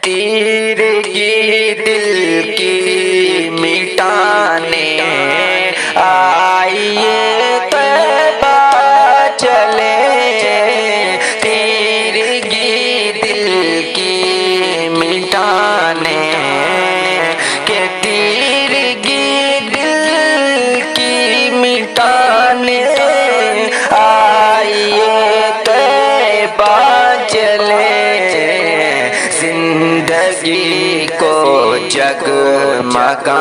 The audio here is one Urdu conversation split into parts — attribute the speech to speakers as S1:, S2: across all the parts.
S1: تیرگی دل کی مٹانے آئیے طیبہ چلے، تیرگی دل کی مٹانے، کہ تیرگی دل کی مٹانے آئیے طیبہ چلے، زندگی کو جگمگانے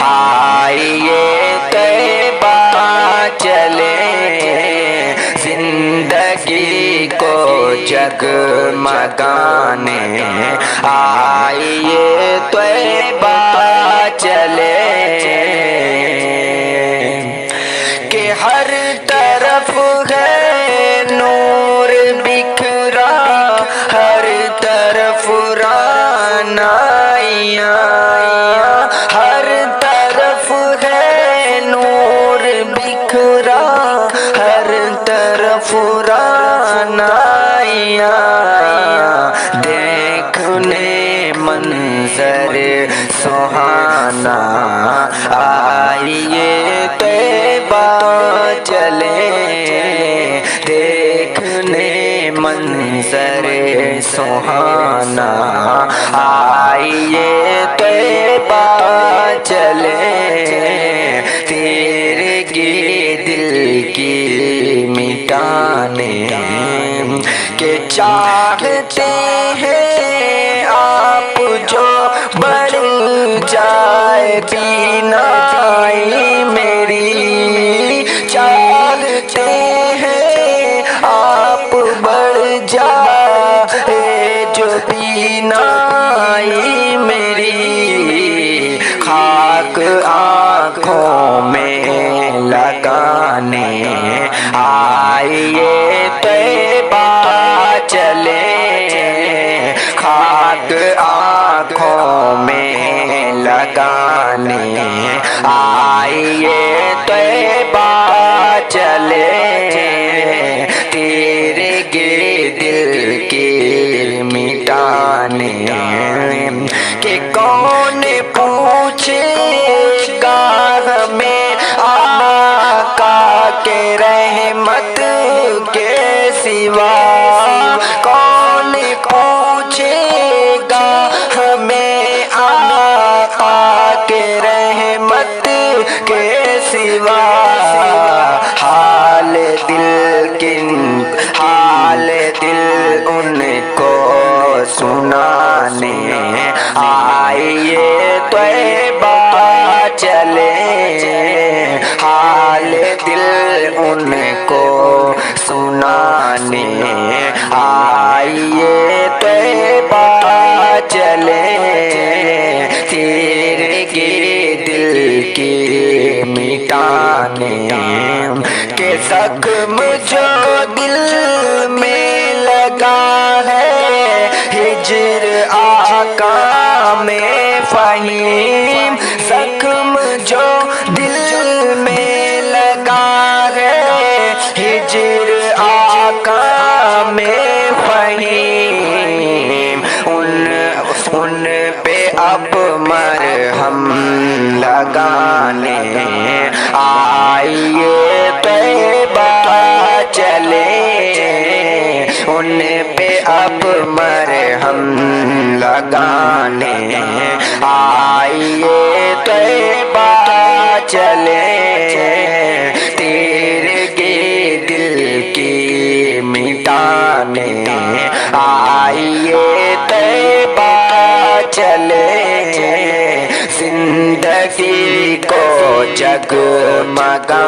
S1: آئیے طیبہ چلے، زندگی کو جگمگانے آئیے طیبہ چلے، کہ ہر طرف ہے نور بکھرا، ہر طرف رعنائیاں، ہر طرف ہے نور بکھرا، ہر طرف رعنائیاں، دیکھنے منظر سہانا آئیے طیبہ چلے، دیکھنے منظر سہانا آئیے طیبہ چلے، تیرگی دل کی مٹانے، کہ چاہتے ہیں آپ جو بڑھ جائے بینائی میری، چاہتے ہیں آپ بڑھ جائے جو بینائی میری، خاک آنکھوں میں لگانے آئیے طیبہ چلے، خاک آنکھوں میں لگانے آئیے طیبہ چلے، تیرگی دل کی مٹانے، کہ کون پوچھے گا ہمیں آقا کے رحمت کے سوا، کون پوچھے گا ہمیں آقا کے رحمت کے سوا، حال دل ان کو سنانے آئیے طیبہ چلے، حال دل ان کو سنانے آئیے طیبہ چلے، تیرگی دل کی مٹانے، کہ زخم جو دل میں لگا ہے ہجر آقا میں فہیم، زخم جو دل میں لگا ہے ہجر آقا میں فہیم، ان پہ اب مرہم لگانے آئیے طیبہ چلے، ان پہ اب مرہم لگانے آئیے طیبہ چلے، تیرگی دل کی مٹانے آئیے طیبہ چلے، زندگی کو جگمگانے